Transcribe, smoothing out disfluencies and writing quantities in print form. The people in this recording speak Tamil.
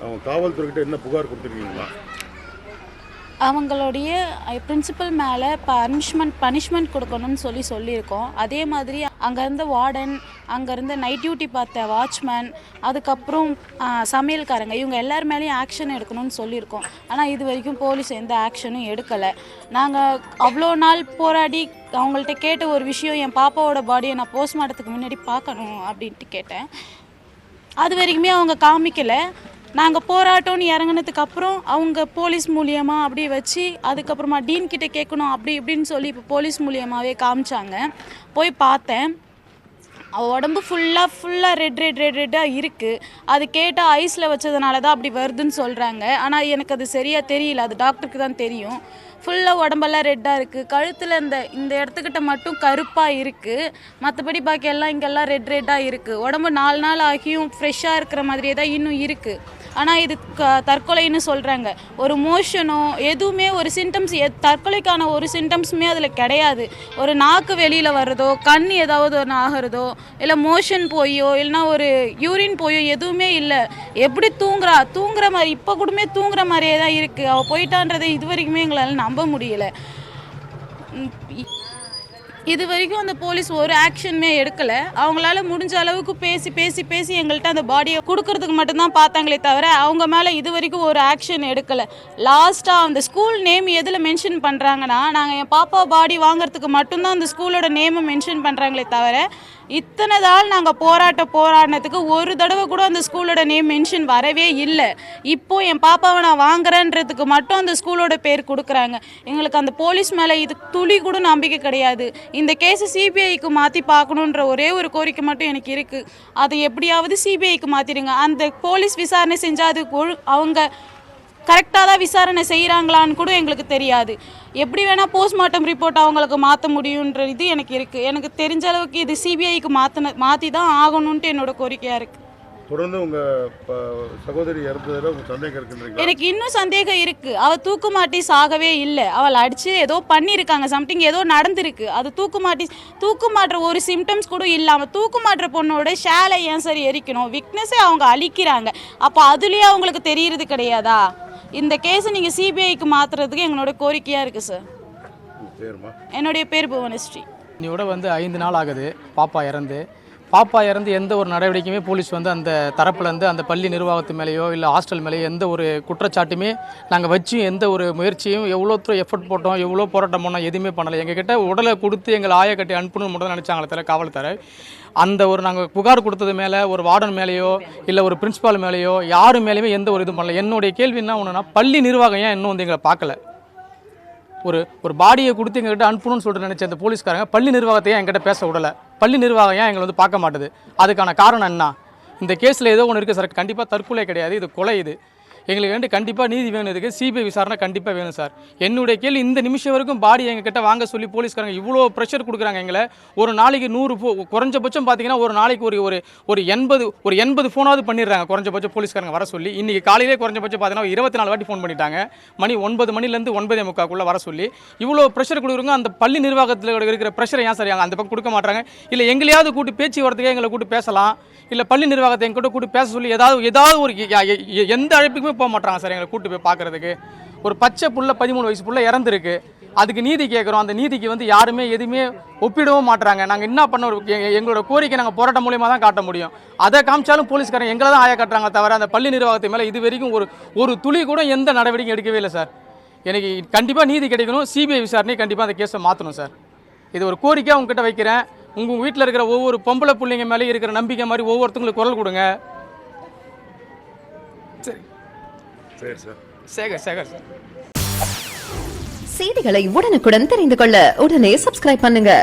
அவங்க காவல்துறைகிட்ட என்ன புகார் கொடுத்துருக்கீங்களா? அவங்களுடைய பிரின்சிபல் மேலே பனிஷ்மெண்ட் கொடுக்கணும்னு சொல்லியிருக்கோம். அதே மாதிரி அங்கேருந்து வார்டன், அங்கேருந்து நைட் டியூட்டி பார்த்த வாட்ச்மேன், அதுக்கப்புறம் சமையல்காரங்க, இவங்க எல்லார் மேலேயும் ஆக்ஷன் எடுக்கணும்னு சொல்லியிருக்கோம். ஆனால் இது வரைக்கும் போலீஸ் எந்த ஆக்ஷனும் எடுக்கலை. நாங்கள் அவ்வளோ நாள் போராடி அவங்கள்ட்ட கேட்ட ஒரு விஷயம், என் பாப்பாவோட பாடியை நான் போஸ்ட்மார்ட்டத்துக்கு முன்னாடி பார்க்கணும் அப்படின்ட்டு கேட்டேன். அது வரைக்குமே அவங்க காமிக்கலை. நாங்கள் போராட்டம்னு இறங்கினதுக்கப்புறம் அவங்க போலீஸ் மூலியமாக அப்படியே வச்சு அதுக்கப்புறமா டீன் கிட்டே கேட்கணும் அப்படி இப்படின்னு சொல்லி இப்போ போலீஸ் மூலியமாகவே காமிச்சாங்க. போய் பார்த்தேன், அவள் உடம்பு ஃபுல்லாக ரெட்டாக இருக்குது. அது கேட்டால் ஐஸில் வச்சதுனால தான் அப்படி வருதுன்னு சொல்கிறாங்க. ஆனால் எனக்கு அது சரியாக தெரியல, அது டாக்டருக்கு தான் தெரியும். ஃபுல்லாக உடம்பெல்லாம் ரெட்டாக இருக்குது. கழுத்தில் இந்த இடத்துக்கிட்ட மட்டும் கருப்பாக இருக்குது. மற்றபடி பாக்கி எல்லாம் இங்கெல்லாம் ரெட்டாக இருக்குது. உடம்பு 4 நாள் ஆகியும் ஃப்ரெஷ்ஷாக இருக்கிற மாதிரியே தான் இன்னும் இருக்குது. ஆனால் இது தற்கொலைன்னு சொல்கிறாங்க. ஒரு மோஷனோ எதுவுமே ஒரு சிம்டம்ஸ், தற்கொலைக்கான ஒரு சிம்டம்ஸுமே அதில் கிடையாது. ஒரு நாக்கு வெளியில் வர்றதோ, கண் ஏதாவது ஒன்று ஆகிறதோ, இல்லை மோஷன் போயோ, இல்லைனா ஒரு யூரின் போயோ எதுவுமே இல்லை. எப்படி தூங்குற மாதிரி இப்போ கூடமே தூங்குற மாதிரியே தான் இருக்குது. அவள் போயிட்டான்றதை இது வரைக்குமே எங்களால் நம்ப முடியலை. இது வரைக்கும் அந்த போலீஸ் ஒரு ஆக்ஷனுமே எடுக்கலை. அவங்களால முடிஞ்ச அளவுக்கு பேசி எங்கள்கிட்ட அந்த பாடியை கொடுக்கறதுக்கு மட்டும்தான் பார்த்தாங்களே தவிர அவங்க மேலே இது வரைக்கும் ஒரு ஆக்ஷன் எடுக்கலை. லாஸ்ட்டாக அந்த ஸ்கூல் நேம் எதில் மென்ஷன் பண்ணுறாங்கன்னா, நாங்கள் என் பாப்பா பாடி வாங்குறதுக்கு மட்டும்தான் அந்த ஸ்கூலோட நேமை மென்ஷன் பண்ணுறாங்களே தவிர இத்தனை நாள் நாங்கள் போராடினதுக்கு ஒரு தடவை கூட அந்த ஸ்கூலோட நேம் மென்ஷன் வரவே இல்லை. இப்போது என் பாப்பாவை நான் வாங்குறேன்றதுக்கு மட்டும் அந்த ஸ்கூலோட பேர் கொடுக்குறாங்க. எங்களுக்கு அந்த போலீஸ் மேலே இது துளி கூட நம்பிக்கை கிடையாது. இந்த கேஸை சிபிஐக்கு மாற்றி பார்க்கணுன்ற ஒரே ஒரு கோரிக்கை மட்டும் எனக்கு இருக்குது. அதை எப்படியாவது சிபிஐக்கு மாற்றிடுங்க. அந்த போலீஸ் விசாரணை செஞ்சால் அது அவங்க கரெக்டாக தான் விசாரணை செய்கிறாங்களான்னு கூட எங்களுக்கு தெரியாது. எப்படி வேணால் போஸ்ட்மார்ட்டம் ரிப்போர்ட் அவங்களுக்கு மாற்ற முடியுன்ற இது எனக்கு இருக்குது. எனக்கு தெரிஞ்ச அளவுக்கு இது சிபிஐக்கு மாற்றி தான் ஆகணுன்ட்டு என்னோட கோரிக்கையாக இருக்குது. தொடர்ந்து உங்கள் சகோதரி இறந்ததில் உங்கள் சந்தேகம் இருக்குன்றீங்க? எனக்கு இன்னும் சந்தேகம் இருக்குது. அவள் தூக்குமாட்டி சாகவே இல்லை. அவள் அடித்து ஏதோ பண்ணியிருக்காங்க, சம்திங் ஏதோ நடந்திருக்கு. அது தூக்குமாட்டுற ஒரு சிம்டம்ஸ் கூட இல்லாமல் தூக்குமாட்டுற பொண்ணோட ஷேலை ஏன் சார் எரிக்கணும்? விக்னஸை அவங்க அழிக்கிறாங்க. அப்போ அதுலேயே அவங்களுக்கு தெரியறது கிடையாதா? இந்த கேஸை நீங்கள் சிபிஐக்கு மாற்றுறதுக்கு எங்களோட கோரிக்கையாக இருக்குது சார். என்னுடைய பேர் புவனஸ்ரீ. இன்னையோட 5 நாள் ஆகுது பாப்பா இறந்து எந்த ஒரு நடவடிக்கையுமே போலீஸ் அந்த தரப்புலேருந்து அந்த பள்ளி நிர்வாகத்து மேலேயோ இல்லை ஹாஸ்டல் மேலேயோ எந்த ஒரு குற்றச்சாட்டுமே நாங்கள் வச்சு எந்த ஒரு முயற்சியும் எவ்வளோ எஃபர்ட் போட்டோம், எவ்வளோ போராட்டம் பண்ணோம், எதுவுமே பண்ணலை. எங்ககிட்ட உடலை கொடுத்து எங்களை ஆய கட்டி அனுப்பணும்னு மட்டும் நினச்சாங்களே தவிர காவல்துறை அந்த ஒரு நாங்கள் புகார் கொடுத்தது மேலே ஒரு வார்டன் மேலேயோ இல்லை ஒரு பிரின்சிபால் மேலேயோ யாரு மேலேயுமே எந்த ஒரு இதுவும் பண்ணல. என்னுடைய கேள்வி என்ன ஒன்றுனா, பள்ளி நிர்வாகம் ஏன் இன்னும் எங்களை பார்க்கல? ஒரு பாடியை கொடுத்து எங்ககிட்ட அனுப்பணும்னு சொல்லிட்டு நினச்ச அந்த போலீஸ்காரங்க பள்ளி நிர்வாகத்தையே என்கிட்ட பேச விடலை. பள்ளி நிர்வாகம் ஏன் எங்களை பார்க்க மாட்டுது? அதுக்கான காரணம் என்ன? இந்த கேஸில் ஏதோ ஒன்று இருக்குது சார். கண்டிப்பாக தற்கொலை கிடையாது, இது கொலை. இது எங்களுக்கு கண்டிப்பாக நீதி வேணும். இதுக்கு சிபிஐ விசாரணை கண்டிப்பாக வேணும் சார். என்னுடைய கேள்வி, இந்த நிமிஷம் வரைக்கும் பாடி எங்ககிட்ட வாங்க சொல்லி போலீஸ்காரங்க இவ்வளோ ப்ரெஷர் கொடுக்குறாங்க எங்களை. ஒரு நாளைக்கு 100 குறைஞ்சபட்சம் பார்த்தீங்கன்னா ஒரு நாளைக்கு ஒரு 80 ஃபோனாவது பண்ணிடுறாங்க குறைஞ்சபட்சம் போலீஸ்காரங்க வர சொல்லி. இன்றைக்கி காலையிலே குறைஞ்சபட்சம் பார்த்தீங்கன்னா 24 வாட்டி ஃபோன் பண்ணிட்டாங்க. மணி 9 மணிலேருந்து 9:45 வர சொல்லி இவ்வளோ ப்ரெஷர் கொடுக்குறவங்க. அந்த பள்ளி நிர்வாகத்தில் இருக்கிற ப்ரெஷரை ஏன் சார் அந்த பக்கம் கொடுக்க மாட்டாங்க? இல்லை எங்களையாவது கூட்டு பேச்சு வரதுக்கே எங்களை கூட்டு பேசலாம், இல்லை பள்ளி நிர்வாகத்தை எங்கிட்ட கூட்டு பேச சொல்லி ஏதாவது ஒரு எந்த அழைப்புக்குமே போக மாட்டாங்க சார். எங்களை கூட்டு போய் பார்க்குறதுக்கு ஒரு பச்சை புள்ள 13 வயசு புள்ள இறந்துருக்கு, அதுக்கு நீதி கேட்குறோம். அந்த நீதிக்கு யாருமே எதுவுமே ஒப்பிடவும் மாட்டுறாங்க. நாங்கள் என்ன பண்ண எங்களோட கோரிக்கை நாங்கள் போராட்டம் மூலியமாக தான் காட்ட முடியும். அதை காமிச்சாலும் போலீஸ்காரங்க எங்களை தான் ஆய காட்டுறாங்க தவிர அந்த பள்ளி நிர்வாகத்து மேலே இது வரைக்கும் ஒரு துளி கூட எந்த நடவடிக்கையும் எடுக்கவே இல்லை சார். எனக்கு கண்டிப்பாக நீதி கிடைக்கணும். சிபிஐ விசாரணை கண்டிப்பாக அந்த கேஸை மாற்றணும் சார். இது ஒரு கோரிக்கையாக உங்ககிட்ட வைக்கிறேன். உங்கள் வீட்டில் இருக்கிற ஒவ்வொரு பொம்பளை பிள்ளைங்க மேலே இருக்கிற நம்பிக்கை மாதிரி ஒவ்வொருத்தங்களுக்கு குரல் கொடுங்க. சரி சேகர் சார். செய்திகளை உடனுக்குடன் தெரிந்து கொள்ள உடனே சப்ஸ்கிரைப் பண்ணுங்க.